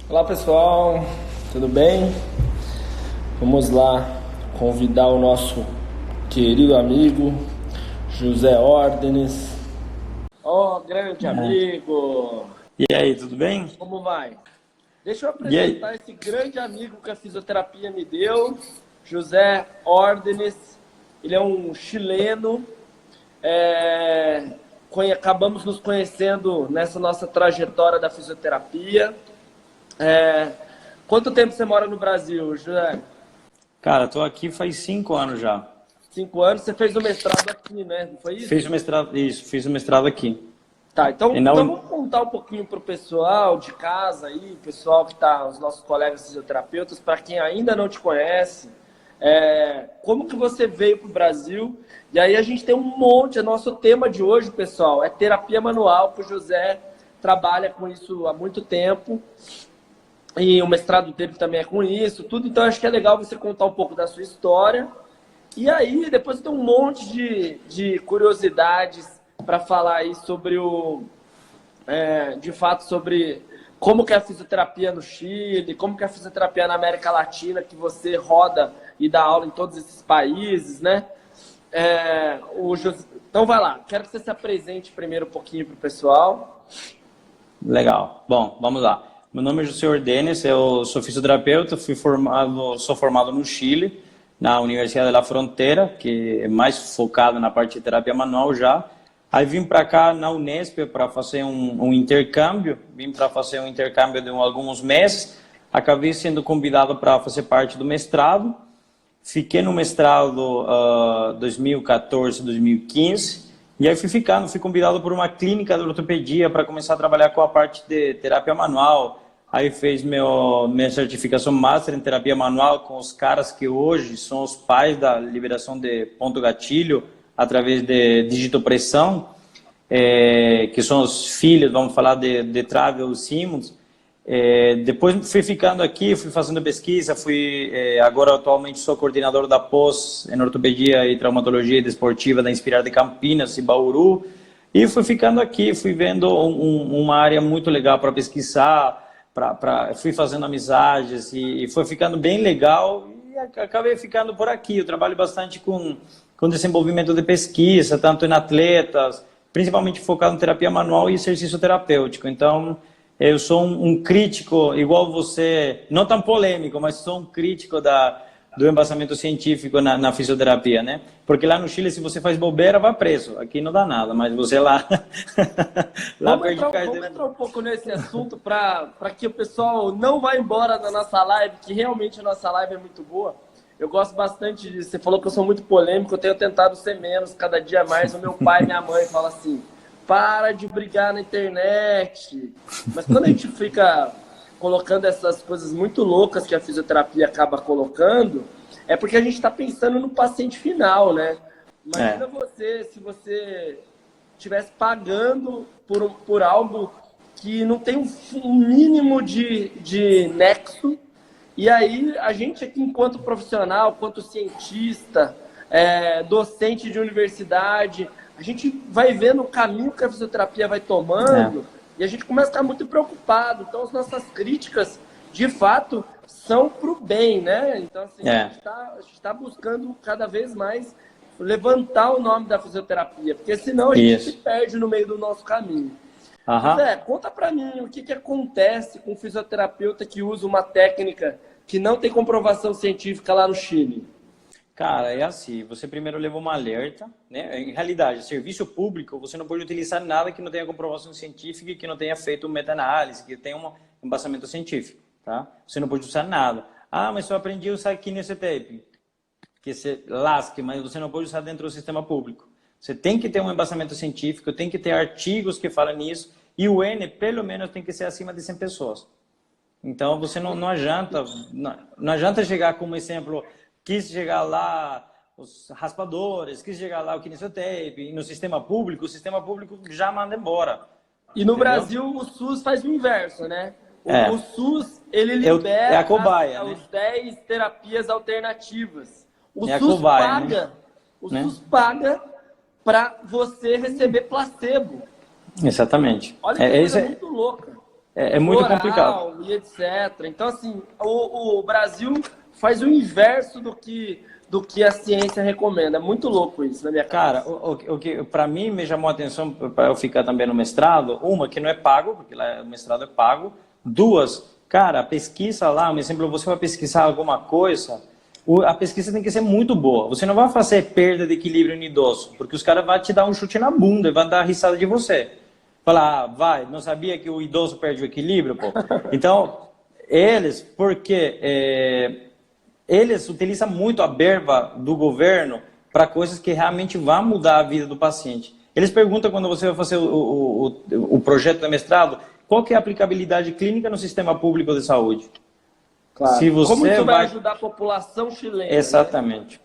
Olá pessoal, tudo bem? Vamos lá convidar o nosso querido amigo José Ordenes. Ó, grande amigo! E aí, tudo bem? Como vai? Deixa eu E aí? apresentar esse grande amigo que a fisioterapia me deu, José Ordenes. Ele é um chileno. Acabamos nos conhecendo nessa nossa trajetória da fisioterapia. É, Quanto tempo você mora no Brasil, José? Cara, tô aqui faz 5 anos já. 5 anos. Você fez o mestrado aqui, né? Não foi isso? Fiz o mestrado aqui. Tá, E então vamos contar um pouquinho pro pessoal de casa aí, pessoal que tá, os nossos colegas fisioterapeutas, para quem ainda não te conhece, como que você veio pro Brasil? E aí a gente tem um monte, nosso tema de hoje, pessoal, é terapia manual, que o José trabalha com isso há muito tempo. E o mestrado dele também é com isso, tudo. Então, acho que é legal você contar um pouco da sua história. E aí, depois tem um monte de curiosidades para falar aí sobre de fato, sobre como que é a fisioterapia no Chile, como que é a fisioterapia na América Latina, que você roda e dá aula em todos esses países, né? Então, vai lá. Quero que você se apresente primeiro um pouquinho para o pessoal. legal. Bom, vamos lá. Meu nome é José Ordenes, eu sou fisioterapeuta, sou formado no Chile, na Universidade da Fronteira, que é mais focado na parte de terapia manual já. Aí vim para cá na Unesp para fazer um intercâmbio, de alguns meses, acabei sendo convidado para fazer parte do mestrado. Fiquei no mestrado 2014, 2015, e aí fui convidado por uma clínica de ortopedia para começar a trabalhar com a parte de terapia manual. Aí fez minha certificação master em terapia manual com os caras que hoje são os pais da liberação de ponto gatilho através de digitopressão, que são os filhos, vamos falar, de Travel Simmons. Depois fui ficando aqui, fui fazendo pesquisa, agora atualmente sou coordenador da pós em ortopedia e traumatologia desportiva da Inspirar de Campinas e Bauru, e fui ficando aqui, fui vendo uma área muito legal para pesquisar, fui fazendo amizades e foi ficando bem legal e acabei ficando por aqui. Eu trabalho bastante com desenvolvimento de pesquisa, tanto em atletas, principalmente focado em terapia manual e exercício terapêutico. Então, eu sou um crítico, igual você, não tão polêmico, mas sou um crítico do embasamento científico na fisioterapia, né? Porque lá no Chile, se você faz bobeira, vai preso. Aqui não dá nada, mas você lá... Vamos entrar um pouco nesse assunto para que o pessoal não vá embora da nossa live, que realmente a nossa live é muito boa. Eu gosto bastante disso. Você falou que eu sou muito polêmico, eu tenho tentado ser menos, cada dia mais. O meu pai e minha mãe falam assim: para de brigar na internet. Mas quando a gente fica colocando essas coisas muito loucas que a fisioterapia acaba colocando, é porque a gente está pensando no paciente final, né? Imagina se você estivesse pagando por algo que não tem um mínimo de nexo. E aí, a gente aqui, enquanto profissional, enquanto cientista, docente de universidade, a gente vai vendo o caminho que a fisioterapia vai tomando e a gente começa a ficar muito preocupado. Então, as nossas críticas, de fato, são para o bem, né? Então, assim, a gente tá buscando cada vez mais levantar o nome da fisioterapia, porque senão a gente se perde no meio do nosso caminho. Zé, conta para mim o que acontece com um fisioterapeuta que usa uma técnica que não tem comprovação científica lá no Chile. Cara, é assim, você primeiro levou uma alerta, né? Em realidade, serviço público, você não pode utilizar nada que não tenha comprovação científica e que não tenha feito meta-análise, que tenha um embasamento científico, tá? Você não pode usar nada. Ah, mas eu aprendi a usar Kinesiotape, que se lasque, mas você não pode usar dentro do sistema público. Você tem que ter um embasamento científico, tem que ter artigos que falam nisso, e o N, pelo menos, tem que ser acima de 100 pessoas. Então, você não adianta chegar como exemplo, quis chegar lá os raspadores, quis chegar lá o Kinesiotape, e no sistema público, o sistema público já manda embora. E no Brasil, o SUS faz o inverso, né? O SUS, ele libera a cobaia, os 10 terapias alternativas. O SUS paga para você receber placebo. Exatamente. Olha que coisa muito louca. é muito complicado. Oral e etc. Então, assim, o Brasil faz o inverso do que a ciência recomenda. É muito louco isso na minha Cara, cabeça. o que para mim me chamou a atenção para eu ficar também no mestrado, uma, que não é pago, porque lá o mestrado é pago. Duas, cara, a pesquisa lá, um exemplo, você vai pesquisar alguma coisa, a pesquisa tem que ser muito boa. Você não vai fazer perda de equilíbrio no idoso, porque os caras vão te dar um chute na bunda e vão dar risada de você. Falar, ah, vai, não sabia que o idoso perde o equilíbrio, pô. Então, eles, porque eles utilizam muito a verba do governo para coisas que realmente vão mudar a vida do paciente. Eles perguntam quando você vai fazer o projeto de mestrado, qual que é a aplicabilidade clínica no sistema público de saúde? Claro. Se você Como isso vai ajudar a população chilena? Exatamente. Né?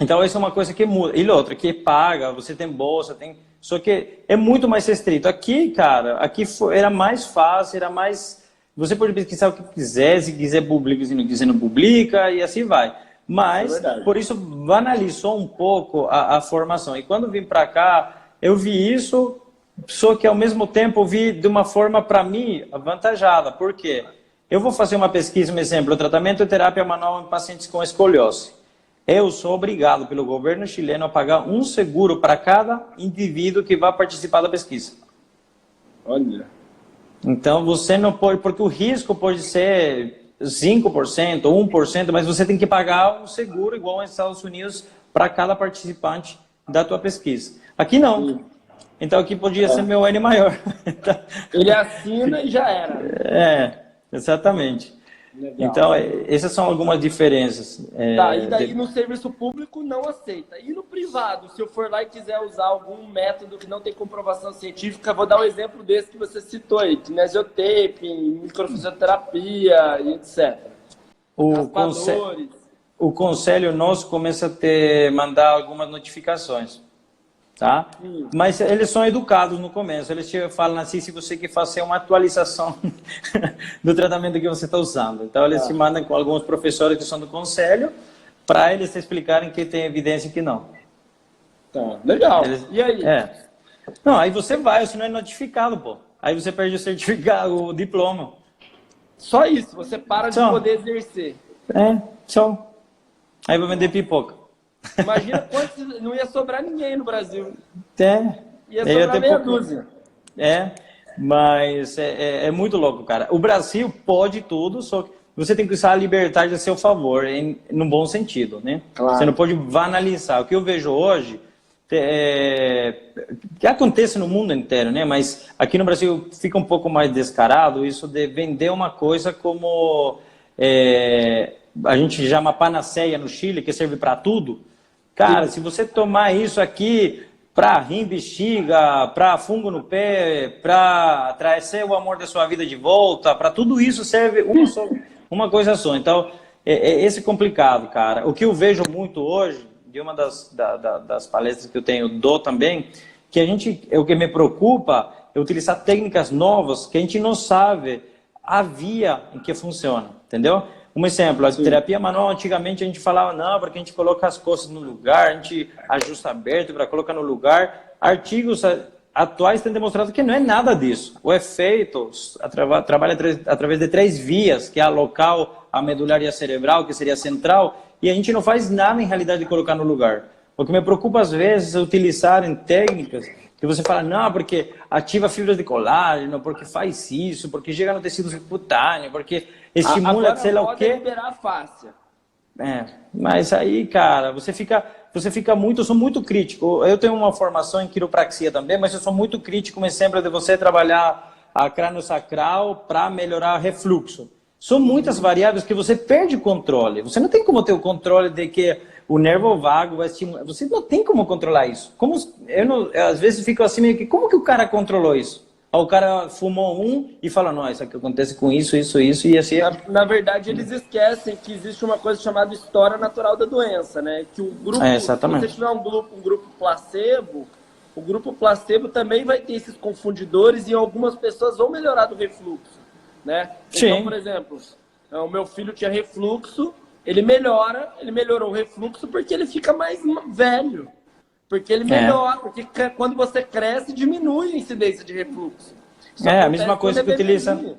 Então, isso é uma coisa que muda. E outra, que paga, você tem bolsa, tem... Só que é muito mais restrito. Aqui, cara, era mais fácil, era mais... Você pode pesquisar o que quiser, se quiser publica, se não quiser não publica, e assim vai. Mas, por isso, banalizou um pouco a formação. E quando vim para cá, eu vi isso, só que ao mesmo tempo eu vi de uma forma, para mim, avantajada. Por quê? Eu vou fazer uma pesquisa, um exemplo, tratamento de terapia manual em pacientes com escoliose. Eu sou obrigado pelo governo chileno a pagar um seguro para cada indivíduo que vai participar da pesquisa. Olha. Então você não pode, porque o risco pode ser 5%, 1%, mas você tem que pagar um seguro igual nos Estados Unidos para cada participante da tua pesquisa. Aqui não. Sim. Então aqui podia ser meu N maior. Ele assina e já era. Exatamente. Legal. Então, essas são algumas diferenças. Tá, e daí no serviço público não aceita. E no privado, se eu for lá e quiser usar algum método que não tem comprovação científica, vou dar um exemplo desse que você citou aí, kinesiotape, microfisioterapia e etc. O conselho nosso começa a mandar algumas notificações. Tá? Mas eles são educados no começo, eles te falam assim, se você quer fazer uma atualização do tratamento que você está usando. Então eles te mandam com alguns professores que são do conselho, para eles te explicarem que tem evidência que não. Tá, legal. E aí? Não, aí você vai, você não é notificado, pô. Aí você perde o certificado, o diploma. Só isso, você para de poder exercer. Só. Aí vai vender pipoca. Imagina quantos, não ia sobrar ninguém no Brasil. Ia sobrar sobrar meia dúzia. Mas é muito louco, cara. O Brasil pode tudo, só que você tem que usar a liberdade a seu favor, no bom sentido, né? Claro. Você não pode banalizar. O que eu vejo hoje, que acontece no mundo inteiro, né? Mas aqui no Brasil fica um pouco mais descarado isso de vender uma coisa como... a gente chama panaceia no Chile, que serve para tudo. Cara, se você tomar isso aqui para rim, bexiga, para fungo no pé, para trazer o amor da sua vida de volta, para tudo isso serve uma coisa só. Então, esse é complicado, cara. O que eu vejo muito hoje, de uma das palestras que eu dou também, que o que me preocupa é utilizar técnicas novas que a gente não sabe a via em que funciona, entendeu? Um exemplo, a terapia manual, antigamente a gente falava, não, porque a gente coloca as costas no lugar, a gente ajusta aberto para colocar no lugar. Artigos atuais têm demonstrado que não é nada disso. O efeito trabalha através de 3 vias, que é a local, a medular e a cerebral, que seria a central, e a gente não faz nada em realidade de colocar no lugar. O que me preocupa às vezes é utilizarem técnicas que você fala, não, porque ativa fibras de colágeno, porque faz isso, porque chega no tecido subcutâneo, porque estimula, sei lá o quê. Liberar a fáscia. Mas aí, cara, você fica muito, eu sou muito crítico. Eu tenho uma formação em quiropraxia também, mas eu sou muito crítico, como exemplo, de você trabalhar a crânio-sacral para melhorar refluxo. São muitas variáveis que você perde o controle. Você não tem como ter o controle de que o nervo vago vai estimular. Você não tem como controlar isso. Às vezes fico assim meio que, como que o cara controlou isso? O cara fumou e fala, não, isso aqui acontece com isso, e assim... Na verdade, eles esquecem que existe uma coisa chamada história natural da doença, né? Que o grupo, se você tiver um grupo placebo, o grupo placebo também vai ter esses confundidores e algumas pessoas vão melhorar do refluxo, né? Então, por exemplo, o meu filho tinha refluxo, ele melhorou o refluxo porque ele fica mais velho. Porque ele melhora, porque quando você cresce, diminui a incidência de refluxo. Isso É a acontece mesma coisa quando que é utiliza. bebezinho.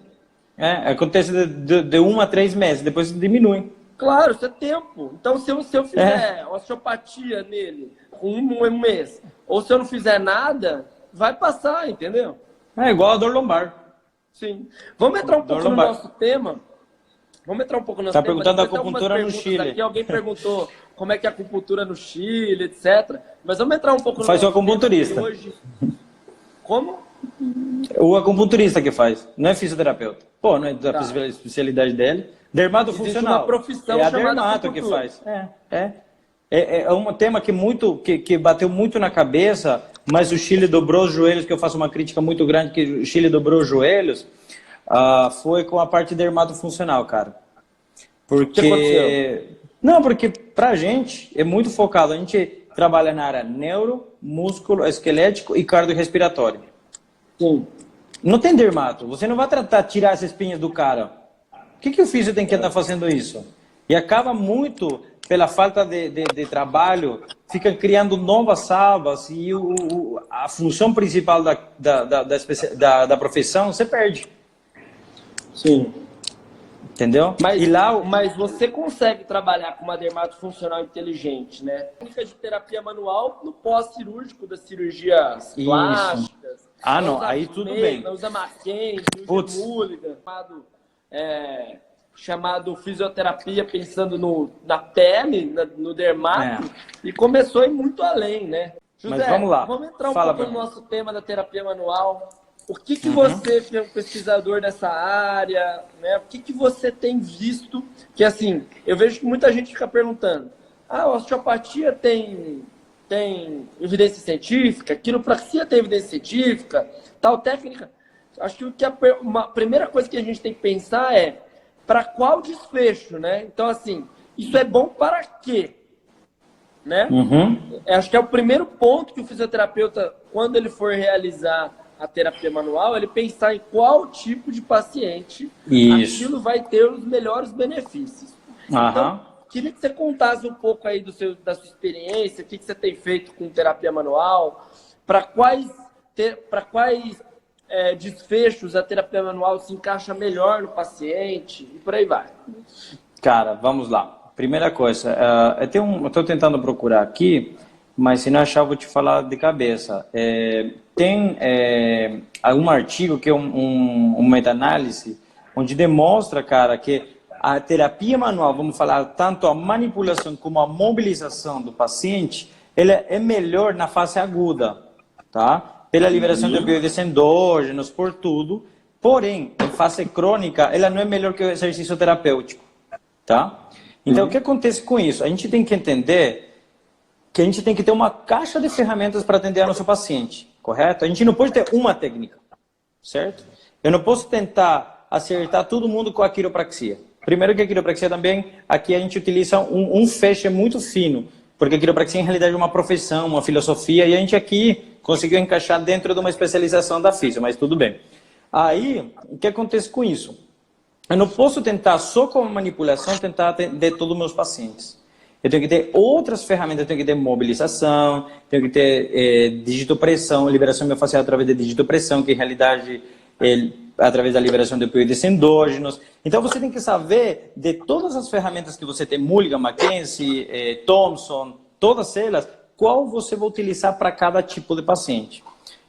Acontece de 1 a 3 meses, depois diminui. Claro, isso é tempo. Então, se eu É, fizer osteopatia nele com um mês, ou se eu não fizer nada, vai passar, entendeu? é igual a dor lombar. Sim. Vamos entrar um Dor pouco no lombar. nosso tema. Vamos entrar um pouco no nosso Tá tema. perguntando da Depois tem algumas acupuntura no perguntas Chile. aqui. Alguém perguntou como é que é a acupuntura no Chile, etc. Mas vamos entrar um pouco no Faz o nosso tema que acupunturista. hoje. Como? O acupunturista que faz, não é fisioterapeuta. Pô, não é da Tá. especialidade dele. Dermato Existe funcional. uma profissão É a chamada dermato que acupuntura. faz. É um tema que bateu muito na cabeça, mas o Chile dobrou os joelhos, que eu faço uma crítica muito grande, que o Chile dobrou os joelhos, foi com a parte dermatofuncional, cara. O que aconteceu? Porque pra gente é muito focado, a gente trabalha na área neuro, músculo, esquelético e cardiorrespiratório. Sim. Não tem dermato, você não vai tratar, tirar as espinhas do cara. O que o físio tem que estar fazendo isso? E acaba muito, pela falta de trabalho, fica criando novas salvas e a função principal da profissão você perde. Sim. Entendeu? Mas, E lá, mas você consegue trabalhar com uma dermatofuncional inteligente, né? Técnica de terapia manual no pós-cirúrgico das cirurgias isso. plásticas. Não, usa aí tudo May, bem. não usa Mackenzie, Putz. usa Mulligan, chamado fisioterapia pensando na pele, no dermato, e começou a ir muito além, né? José, Mas vamos lá. vamos entrar um Fala pouco no pra mim. nosso tema da terapia manual. O que você, que é um pesquisador dessa área, né? O que você tem visto? Que assim, eu vejo que muita gente fica perguntando: a osteopatia tem evidência científica, quiropraxia tem evidência científica, tal técnica. Acho que uma primeira coisa que a gente tem que pensar é para qual desfecho, né? Então, assim, isso é bom para quê? Né? Acho que é o primeiro ponto que o fisioterapeuta, quando ele for realizar a terapia manual, ele pensar em qual tipo de paciente aquilo vai ter os melhores benefícios. Então, queria que você contasse um pouco aí da sua experiência, o que você tem feito com terapia manual, para quais desfechos a terapia manual se encaixa melhor no paciente e por aí vai. Cara, vamos lá. Primeira coisa, eu estou tentando procurar aqui, mas se não achar, eu vou te falar de cabeça. Tem algum artigo que é um meta-análise, onde demonstra, cara, que a terapia manual, vamos falar, tanto a manipulação como a mobilização do paciente, ela é melhor na fase aguda, tá? Pela liberação de opioides endógenos, por tudo. Porém, em fase crônica, ela não é melhor que o exercício terapêutico, tá? Então, o que acontece com isso? A gente tem que entender que a gente tem que ter uma caixa de ferramentas para atender a nosso paciente, correto? A gente não pode ter uma técnica, certo? Eu não posso tentar acertar todo mundo com a quiropraxia. Primeiro que a quiropraxia também, aqui a gente utiliza um feixe muito fino, porque a quiropraxia em realidade é uma profissão, uma filosofia, e a gente aqui conseguiu encaixar dentro de uma especialização da física, mas tudo bem. Aí, o que acontece com isso? Eu não posso tentar só com a manipulação tentar atender todos os meus pacientes. Eu tenho que ter outras ferramentas, eu tenho que ter mobilização, tenho que ter digitopressão, liberação miofascial através de digitopressão, que em realidade é através da liberação de opioides endógenos. Então você tem que saber de todas as ferramentas que você tem, Mulligan, Mackenzie, Thompson, todas elas, qual você vai utilizar para cada tipo de paciente.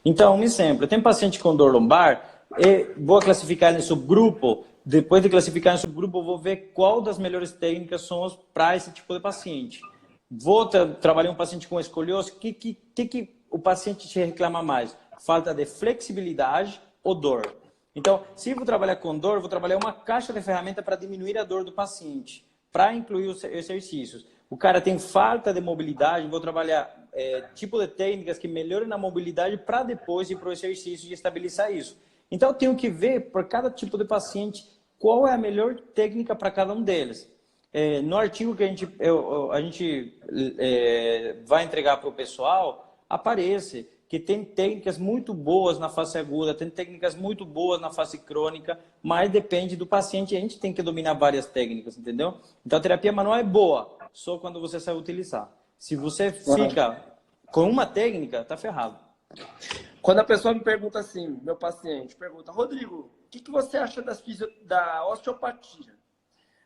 Então, um exemplo, tem paciente com dor lombar, vou classificar em subgrupo. Depois de classificar em subgrupo, eu vou ver qual das melhores técnicas são para esse tipo de paciente. Vou trabalhar um paciente com escoliose, o que o paciente te reclama mais? Falta de flexibilidade ou dor? Então, se vou trabalhar com dor, vou trabalhar uma caixa de ferramentas para diminuir a dor do paciente, para incluir os exercícios. O cara tem falta de mobilidade, vou trabalhar tipo de técnicas que melhorem a mobilidade para depois ir para o exercício e estabilizar isso. Então, eu tenho que ver, por cada tipo de paciente, qual é a melhor técnica para cada um deles. No artigo que a gente vai entregar para o pessoal, aparece que tem técnicas muito boas na fase aguda, tem técnicas muito boas na fase crônica, mas depende do paciente, a gente tem que dominar várias técnicas, entendeu? Então, a terapia manual é boa, só quando você sabe utilizar. Se você fica com uma técnica, tá ferrado. Quando a pessoa me pergunta assim, meu paciente pergunta, Rodrigo, o que você acha da osteopatia?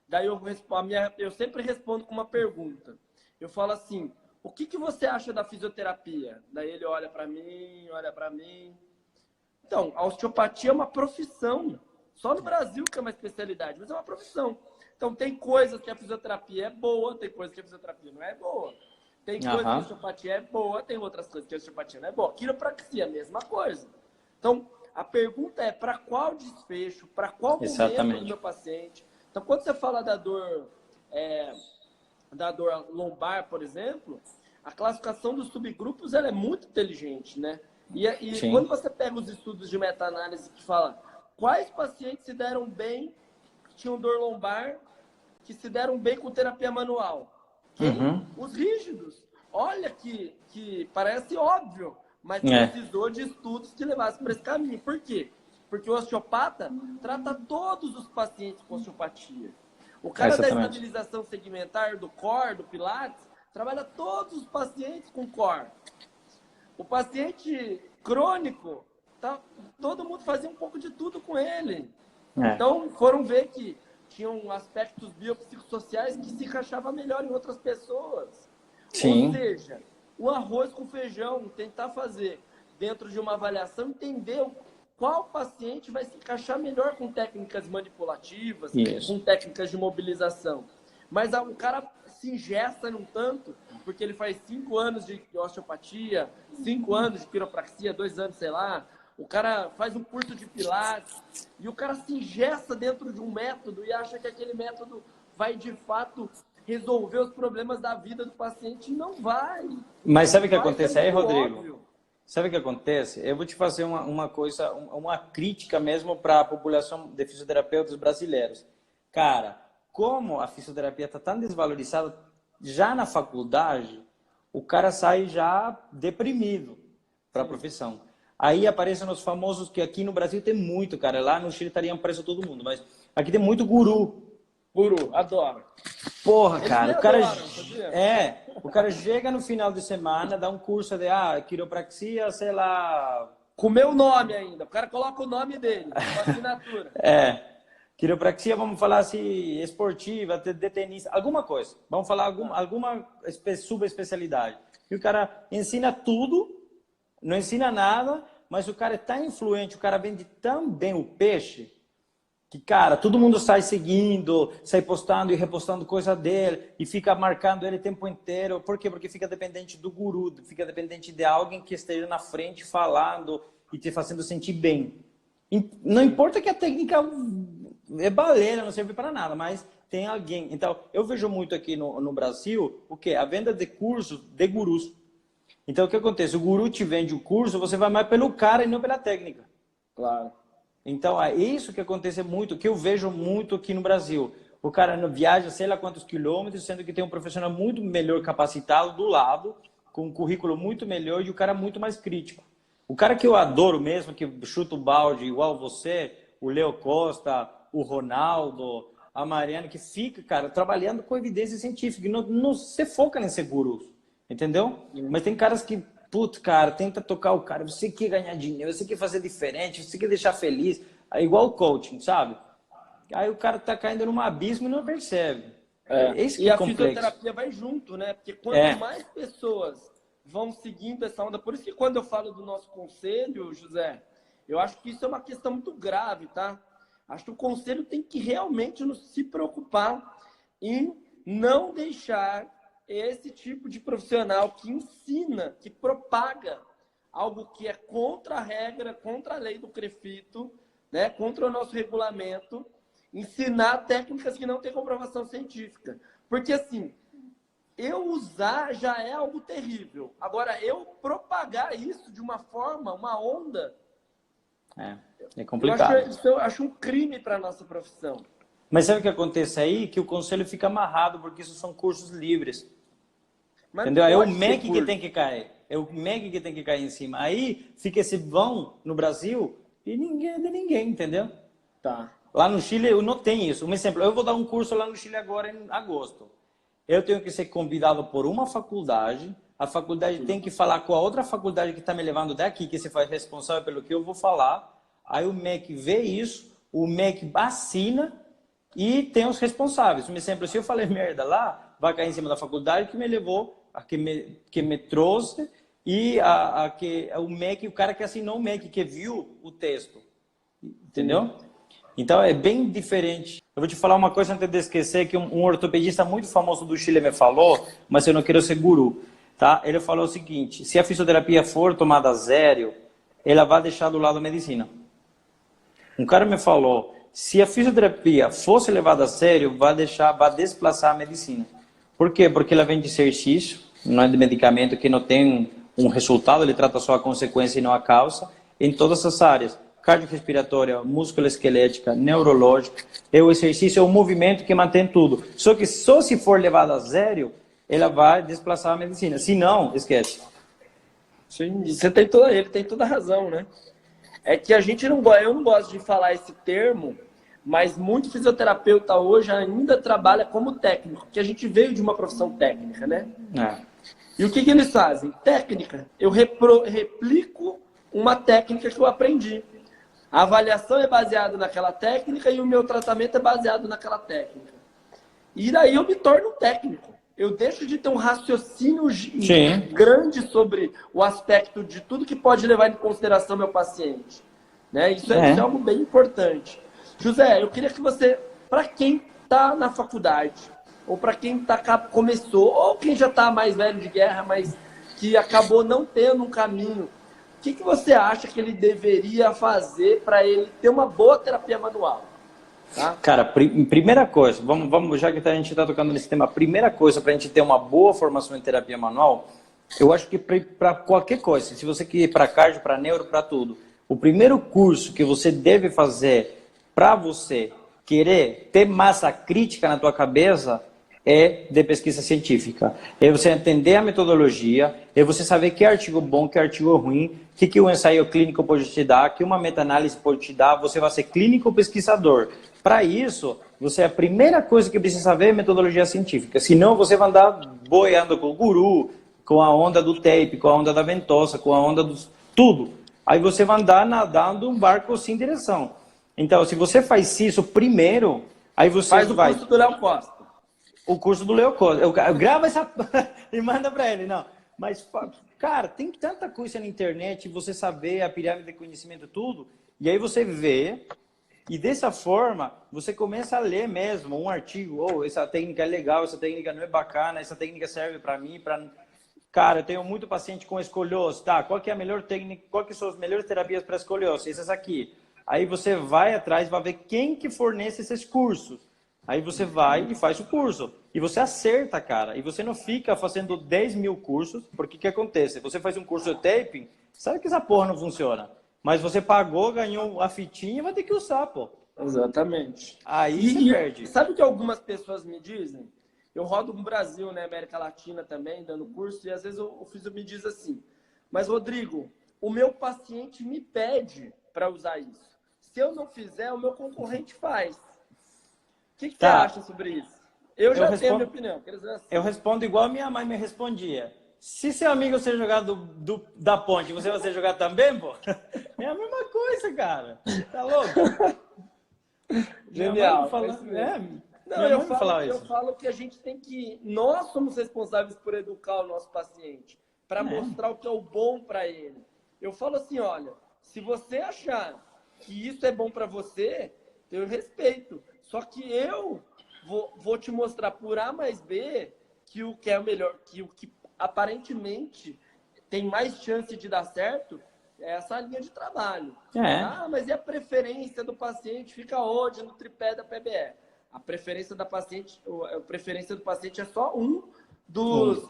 Daí eu sempre respondo com uma pergunta. Eu falo assim, o que você acha da fisioterapia? Daí ele olha para mim, olha para mim. Então, a osteopatia é uma profissão. Só no Brasil que é uma especialidade, mas é uma profissão. Então, tem coisas que a fisioterapia é boa, tem coisas que a fisioterapia não é boa. Tem coisas que a osteopatia é boa, tem outras coisas que a osteopatia não é boa. Quiropraxia, a mesma coisa. Então, a pergunta é para qual desfecho, para qual momento do meu paciente. Então, quando você fala da dor lombar, por exemplo, a classificação dos subgrupos ela é muito inteligente, né? E quando você pega os estudos de meta-análise que fala quais pacientes se deram bem, que tinham dor lombar, que se deram bem com terapia manual? Os rígidos. Olha que parece óbvio, mas precisou de estudos que levassem para esse caminho. Por quê? Porque o osteopata trata todos os pacientes com osteopatia. O cara da estabilização segmentar, do core, do pilates, trabalha todos os pacientes com core. O paciente crônico, todo mundo fazia um pouco de tudo com ele. Então, foram ver que tinham aspectos biopsicossociais que se encaixavam melhor em outras pessoas. Ou seja, o arroz com feijão, tentar fazer dentro de uma avaliação, entender qual paciente vai se encaixar melhor com técnicas manipulativas, com técnicas de mobilização. Mas o cara se engessa num tanto, porque ele faz 5 anos de osteopatia, 5 anos de quiropraxia, 2 anos, sei lá. O cara faz um curso de pilates e o cara se engessa dentro de um método e acha que aquele método vai, de fato, resolver os problemas da vida do paciente. E não vai. Mas sabe o que acontece aí, Rodrigo? Óbvio. Sabe o que acontece? Eu vou te fazer uma crítica mesmo para a população de fisioterapeutas brasileiros. Cara, como a fisioterapia está tão desvalorizada, já na faculdade, o cara sai já deprimido para a profissão. Aí aparecem os famosos, que aqui no Brasil tem muito, cara. Lá no Chile estaria preso todo mundo, mas aqui tem muito guru. Guru, adoro. Porra, cara, o cara chega no final de semana, dá um curso de quiropraxia, sei lá... Com o meu nome ainda, o cara coloca o nome dele, com assinatura. Quiropraxia, vamos falar assim, esportiva, de tenista, alguma coisa. Vamos falar alguma subespecialidade. E o cara ensina tudo, não ensina nada, mas o cara é tão influente, o cara vende tão bem o peixe, que, cara, todo mundo sai seguindo, sai postando e repostando coisa dele e fica marcando ele o tempo inteiro. Por quê? Porque fica dependente do guru, fica dependente de alguém que esteja na frente falando e te fazendo sentir bem. Não importa que a técnica é baleira, não serve para nada, mas tem alguém. Então, eu vejo muito aqui no Brasil o quê? A venda de cursos de gurus. Então, o que acontece? O guru te vende o curso, você vai mais pelo cara e não pela técnica. Claro. Então, é isso que acontece muito, que eu vejo muito aqui no Brasil. O cara viaja sei lá quantos quilômetros, sendo que tem um profissional muito melhor capacitado do lado, com um currículo muito melhor e o cara muito mais crítico. O cara que eu adoro mesmo, que chuta o balde igual você, o Leo Costa, o Ronaldo, a Mariana, que fica, cara, trabalhando com evidência científica. Não se foca em ser gurus, entendeu? Mas tem caras que... Putz, cara, tenta tocar o cara, você quer ganhar dinheiro, você quer fazer diferente, você quer deixar feliz, é igual o coaching, sabe? Aí o cara tá caindo num abismo e não percebe. Esse que e é a complexo. fisioterapia vai junto, né? Porque quanto mais pessoas vão seguindo essa onda, por isso que quando eu falo do nosso conselho, José, eu acho que isso é uma questão muito grave, tá? Acho que o conselho tem que realmente se preocupar em não deixar esse tipo de profissional que ensina, que propaga algo que é contra a regra, contra a lei do CREFITO, né, contra o nosso regulamento, ensinar técnicas que não têm comprovação científica. Porque, assim, eu usar já é algo terrível. Agora, eu propagar isso de uma forma, uma onda... É complicado. Eu acho um crime para a nossa profissão. Mas sabe o que acontece aí? Que o conselho fica amarrado, porque isso são cursos livres. Mas entendeu? É o MEC que tem que cair. É o MEC que tem que cair em cima. Aí fica esse vão no Brasil e ninguém é de ninguém, entendeu? Tá. Lá no Chile eu não tenho isso. Um exemplo, eu vou dar um curso lá no Chile agora em agosto. Eu tenho que ser convidado por uma faculdade a faculdade tem que falar com a outra faculdade que está me levando daqui, que se faz responsável pelo que eu vou falar. Aí o MEC vê isso, o MEC assina e tem os responsáveis. Por exemplo, se eu falei merda lá, vai cair em cima da faculdade que me levou, que me trouxe, e o MEC, o cara que assinou o MEC, que viu o texto. Entendeu? Então é bem diferente. Eu vou te falar uma coisa antes de esquecer, que um ortopedista muito famoso do Chile me falou, mas eu não quero ser guru. Tá? Ele falou o seguinte: se a fisioterapia for tomada a sério, ela vai deixar do lado a medicina. Um cara me falou, se a fisioterapia fosse levada a sério, vai desplaçar a medicina. Por quê? Porque ela vem de exercício, não é de medicamento que não tem um resultado, ele trata só a consequência e não a causa, em todas as áreas. Cardiorrespiratória, musculoesquelética, neurológica. O exercício é o movimento que mantém tudo. Só que só se for levada a sério, ela vai desplaçar a medicina. Se não, esquece. Sim, ele tem toda a razão, né? É que eu não gosto de falar esse termo, mas muito fisioterapeuta hoje ainda trabalha como técnico, porque a gente veio de uma profissão técnica, né? E o que eles fazem? Técnica. Eu replico uma técnica que eu aprendi. A avaliação é baseada naquela técnica e o meu tratamento é baseado naquela técnica. E daí eu me torno técnico. Eu deixo de ter um raciocínio grande sobre o aspecto de tudo que pode levar em consideração meu paciente. Né? Isso é algo bem importante. José, eu queria que você, para quem está na faculdade, ou para quem começou, ou quem já está mais velho de guerra, mas que acabou não tendo um caminho, o que você acha que ele deveria fazer para ele ter uma boa terapia manual? Tá? Cara, primeira coisa, vamos, já que a gente está tocando nesse tema, a primeira coisa para a gente ter uma boa formação em terapia manual, eu acho que para qualquer coisa, se você quer ir para cardio, para neuro, para tudo, o primeiro curso que você deve fazer para você querer ter massa crítica na tua cabeça é de pesquisa científica. É você entender a metodologia, é você saber que artigo bom, que artigo ruim, o que um ensaio clínico pode te dar, que uma meta-análise pode te dar, você vai ser clínico pesquisador. Para isso, a primeira coisa que precisa saber é metodologia científica. Senão você vai andar boiando com o guru, com a onda do tape, com a onda da ventosa, com a onda do tudo. Aí você vai andar nadando um barco sem direção. Então, se você faz isso primeiro, aí você faz o curso do Léo Costa. O curso do Léo Costa. Eu gravo essa e manda para ele. Não, mas, cara, tem tanta coisa na internet, você saber a pirâmide de conhecimento, tudo, e aí você vê, e dessa forma, você começa a ler mesmo um artigo, essa técnica é legal, essa técnica não é bacana, essa técnica serve para mim, Cara, eu tenho muito paciente com escoliose, tá? Qual que é a melhor técnica, qual que são as melhores terapias para escoliose? Essas aqui. Aí você vai atrás, vai ver quem que fornece esses cursos. Aí você vai e faz o curso. E você acerta, cara. E você não fica fazendo 10 mil cursos, porque o que acontece? Você faz um curso de taping, sabe que essa porra não funciona. Mas você pagou, ganhou a fitinha, vai ter que usar, pô. Exatamente. Aí você perde. Sabe o que algumas pessoas me dizem? Eu rodo no Brasil, né, América Latina também, dando curso, e às vezes o físio me diz assim, mas Rodrigo, o meu paciente me pede para usar isso. Se eu não fizer, o meu concorrente faz. O que você acha sobre isso? Eu já tenho a minha opinião. Eu respondo igual a minha mãe me respondia. Se seu amigo ser jogado da ponte, você vai ser jogado também, pô? É a mesma coisa, cara. Tá louco? Genial. Não, eu falo que a gente tem que... Nós somos responsáveis por educar o nosso paciente, para mostrar o que é o bom para ele. Eu falo assim, olha, se você achar que isso é bom para você, eu respeito. Só que eu vou te mostrar por A mais B que o que é o melhor, que o que aparentemente tem mais chance de dar certo é essa linha de trabalho. Ah, mas e a preferência do paciente fica onde? No tripé da PBE. A preferência do paciente é só um dos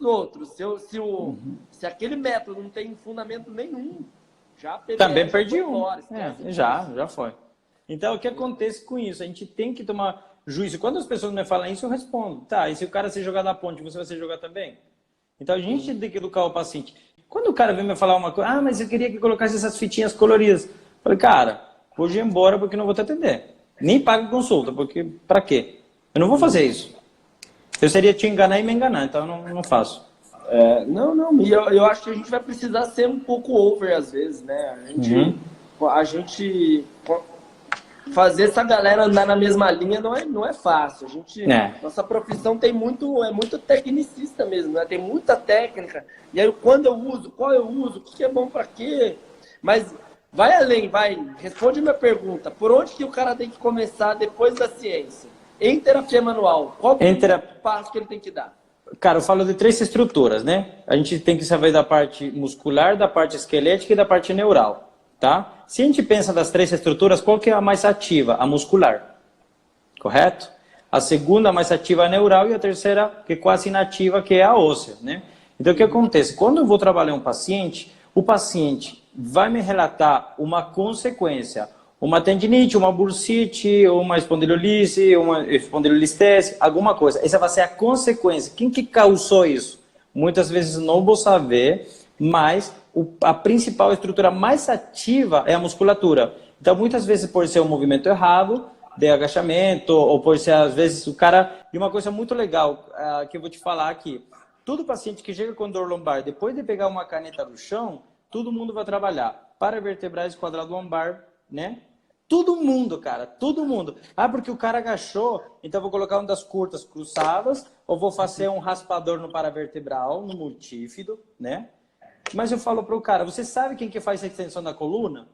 outros. Se aquele método não tem fundamento nenhum, já PBE também perdi um. Já foi. Então, o que acontece com isso? A gente tem que tomar juízo. Quando as pessoas me falam isso, eu respondo. Tá, e se o cara se jogar na ponte, você vai se jogar também? Então, a gente tem que educar o paciente. Quando o cara vem me falar uma coisa, mas eu queria que colocasse essas fitinhas coloridas. Eu falei, cara, hoje ir embora porque não vou te atender. Nem pago consulta, porque pra quê? Eu não vou fazer isso. Eu seria te enganar e me enganar, então eu não faço. Não, e eu acho que a gente vai precisar ser um pouco over às vezes, né? A gente fazer essa galera andar na mesma linha não é fácil. Nossa profissão é muito tecnicista mesmo, né? Tem muita técnica. E aí, quando eu uso, qual eu uso, o que é bom para quê? Mas vai além, responde minha pergunta. Por onde que o cara tem que começar depois da ciência? Em terapia manual, qual é o passo que ele tem que dar? Cara, eu falo de 3 estruturas, né? A gente tem que saber da parte muscular, da parte esquelética e da parte neural, tá? Se a gente pensa das 3 estruturas, qual que é a mais ativa? A muscular, correto? A segunda, a mais ativa, é a neural, e a terceira, que é quase inativa, que é a óssea, né? Então, o que acontece? Quando eu vou trabalhar um paciente, o paciente vai me relatar uma consequência, uma tendinite, uma bursite, uma espondilolise, uma espondilolistese, alguma coisa. Essa vai ser a consequência. Quem que causou isso? Muitas vezes não vou saber, mas a principal estrutura mais ativa é a musculatura. Então, muitas vezes, por ser um movimento errado, de agachamento, ou por ser, às vezes, o cara... E uma coisa muito legal que eu vou te falar aqui. Todo paciente que chega com dor lombar, depois de pegar uma caneta do chão, todo mundo vai trabalhar paravertebrais, quadrado lombar, né? Todo mundo, cara, todo mundo. Porque o cara agachou, então eu vou colocar uma das curtas cruzadas, ou vou fazer um raspador no paravertebral, no multífido, né? Mas eu falo pro cara, você sabe quem que faz a extensão da coluna?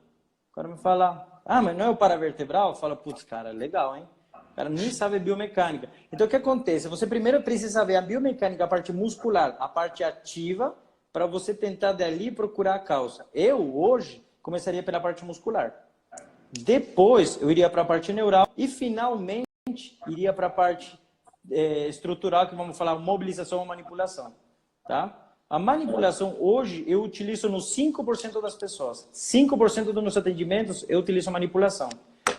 O cara me fala, mas não é o paravertebral? Eu falo, putz, cara, legal, hein? O cara nem sabe biomecânica. Então o que acontece? Você primeiro precisa saber a biomecânica, a parte muscular, a parte ativa, para você tentar dali procurar a causa. Eu, hoje, começaria pela parte muscular. Depois, eu iria para a parte neural e, finalmente, iria para a parte estrutural, que vamos falar mobilização ou manipulação. Tá? A manipulação, hoje, eu utilizo no 5% das pessoas. 5% dos meus atendimentos, eu utilizo a manipulação.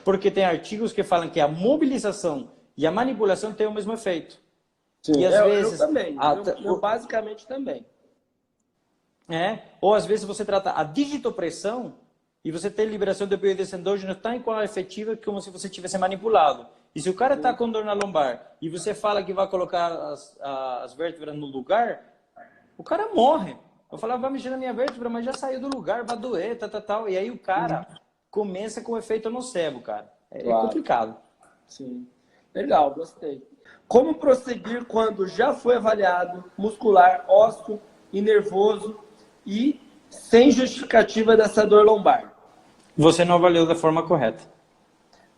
Porque tem artigos que falam que a mobilização e a manipulação têm o mesmo efeito. Sim, e às vezes, eu também. Eu basicamente também. Ou, às vezes, você trata a digitopressão e você tem liberação de bioides endógenos tão igual efetiva como se você tivesse manipulado. E se o cara está com dor na lombar e você fala que vai colocar as vértebras no lugar, o cara morre. Eu falava, vai mexer na minha vértebra, mas já saiu do lugar, vai doer, tal. E aí o cara começa com efeito nocebo, cara. É complicado. Sim. Legal, gostei. Como prosseguir quando já foi avaliado muscular, ósseo e nervoso e sem justificativa dessa dor lombar? Você não avaliou da forma correta.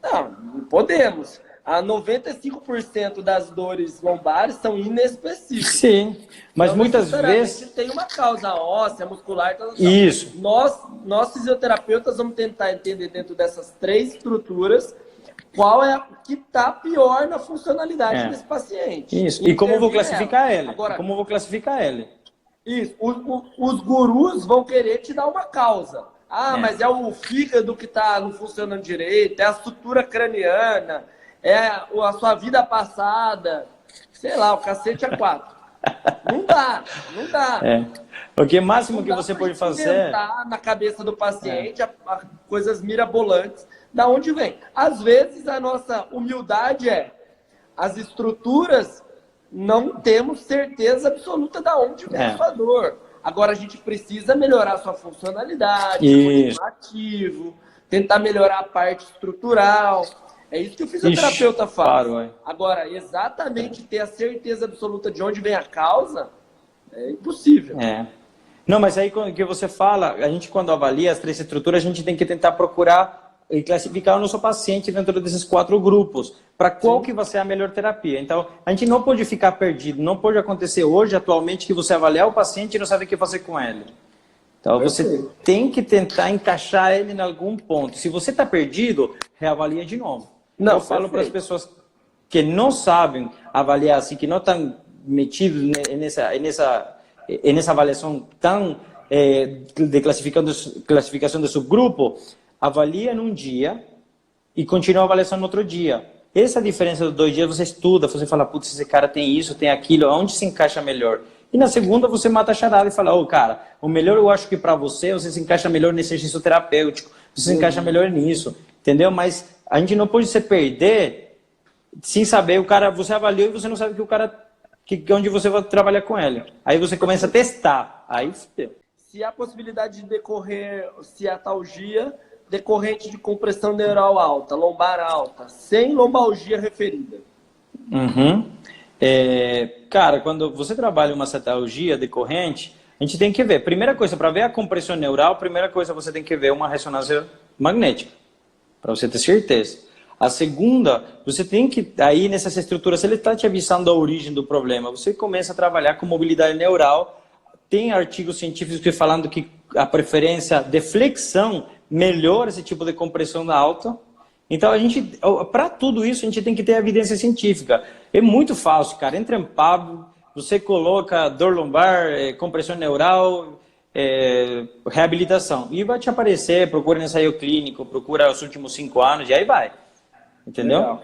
Não podemos. A 95% das dores lombares são inespecíficas. Sim, mas então, muitas vezes... tem uma causa óssea, muscular... Isso. Nós, fisioterapeutas, vamos tentar entender dentro dessas 3 estruturas qual é a que está pior na funcionalidade desse paciente. Isso. E como eu vou classificar ele? Agora, como eu vou classificar ele? Isso. Os gurus vão querer te dar uma causa. Mas é o fígado que está não funcionando direito, é a sutura craniana, é a sua vida passada, sei lá, o cacete é 4. Não dá. O que máximo que você pode fazer... na cabeça do paciente coisas mirabolantes, da onde vem. Às vezes a nossa humildade as estruturas não temos certeza absoluta da onde vem a sua dor. Agora a gente precisa melhorar a sua funcionalidade, o ativo, tentar melhorar a parte estrutural. É isso que o fisioterapeuta faz. Claro, Agora, exatamente ter a certeza absoluta de onde vem a causa é impossível. Não, mas aí que você fala, a gente quando avalia as 3 estruturas, a gente tem que tentar procurar e classificar o nosso paciente dentro desses 4 grupos, para qual que vai ser a melhor terapia. Então, a gente não pode ficar perdido, não pode acontecer hoje, atualmente, que você avaliar o paciente e não sabe o que fazer com ele. Então, você tem que tentar encaixar ele em algum ponto. Se você está perdido, reavalia de novo. Eu falo para as pessoas que não sabem avaliar, assim, que não estão metidos nessa avaliação tão de classificação de subgrupo, avalia num dia e continua a avaliação no outro dia. Essa diferença dos 2 dias, você estuda, você fala, putz, esse cara tem isso, tem aquilo, onde se encaixa melhor? E na segunda você mata a charada e fala, cara, o melhor eu acho que para você se encaixa melhor nesse exercício terapêutico, você se encaixa melhor nisso, entendeu? Mas a gente não pode se perder sem saber, você avaliou e você não sabe o que o cara onde você vai trabalhar com ele. Aí você começa a testar. Aí fudeu. Se há possibilidade de decorrer ciatalgia decorrente de compressão neural alta, lombar alta, sem lombalgia referida. Uhum. Cara, quando você trabalha uma ciatalgia decorrente, a gente tem que ver. Primeira coisa, para ver a compressão neural, primeira coisa você tem que ver uma ressonância magnética, para você ter certeza. A segunda, você tem que, aí nessas estruturas, se ele está te avisando a origem do problema, você começa a trabalhar com mobilidade neural. Tem artigos científicos que falando que a preferência de flexão melhora esse tipo de compressão alta. Então, para tudo isso, a gente tem que ter evidência científica. É muito fácil, cara. Entra em Pablo, você coloca dor lombar, compressão neural, reabilitação. E vai te aparecer, procura no ensaio clínico, procura os últimos 5 anos, e aí vai. Entendeu? Legal.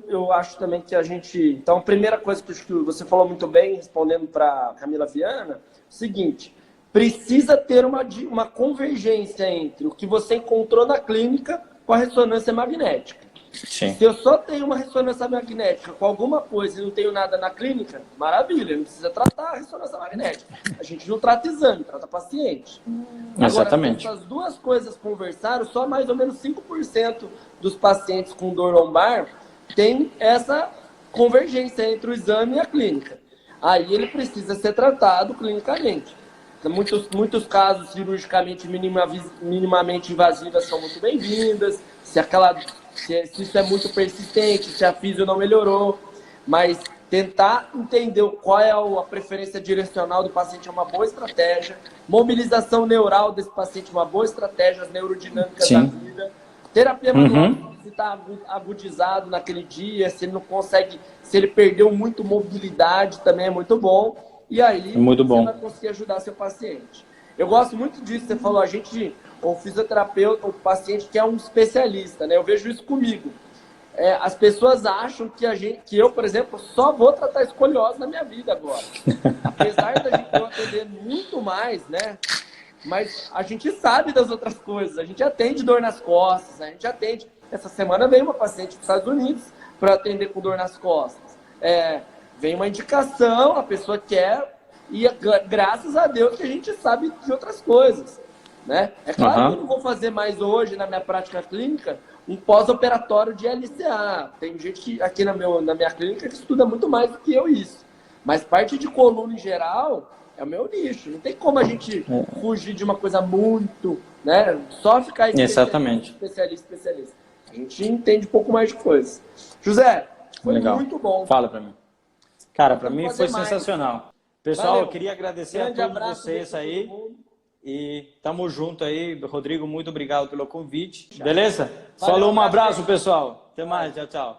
Eu acho também que a gente... Então, a primeira coisa que você falou muito bem, respondendo para Camila Viana, seguinte, precisa ter uma convergência entre o que você encontrou na clínica com a ressonância magnética. Sim. Se eu só tenho uma ressonância magnética com alguma coisa e não tenho nada na clínica, maravilha, não precisa tratar a ressonância magnética. A gente não trata exame, trata paciente. Exatamente. Agora, se essas duas coisas conversaram, só mais ou menos 5% dos pacientes com dor lombar tem essa convergência entre o exame e a clínica. Aí ele precisa ser tratado clinicamente. Muitos casos cirurgicamente minimamente invasivas são muito bem-vindas, se isso é muito persistente, se a físio não melhorou, mas tentar entender qual é a preferência direcional do paciente é uma boa estratégia, mobilização neural desse paciente é uma boa estratégia, as neurodinâmicas da vida, terapia manual, se está agudizado naquele dia, se ele não consegue, se ele perdeu muito mobilidade também é muito bom. E aí, você vai conseguir ajudar seu paciente. Eu gosto muito disso, você falou, o fisioterapeuta, o paciente que é um especialista, né? Eu vejo isso comigo. As pessoas acham que eu, por exemplo, só vou tratar escoliose na minha vida agora. Apesar da gente eu atender muito mais, né? Mas a gente sabe das outras coisas. A gente atende dor nas costas, a gente atende... Essa semana veio uma paciente dos Estados Unidos para atender com dor nas costas. Vem uma indicação, a pessoa quer, e graças a Deus que a gente sabe de outras coisas, né? É claro que eu não vou fazer mais hoje, na minha prática clínica, um pós-operatório de LCA. Tem gente que, aqui na minha clínica que estuda muito mais do que eu isso. Mas parte de coluna em geral é o meu nicho. Não tem como a gente fugir de uma coisa muito, né? Só ficar especialista. A gente entende um pouco mais de coisas. José, foi muito bom. Fala pra mim. Cara, para mim foi sensacional. Pessoal, eu queria agradecer a todos vocês aí. E tamo junto aí. Rodrigo, muito obrigado pelo convite. Beleza? Falou, um abraço, pessoal. Até mais, tchau, tchau.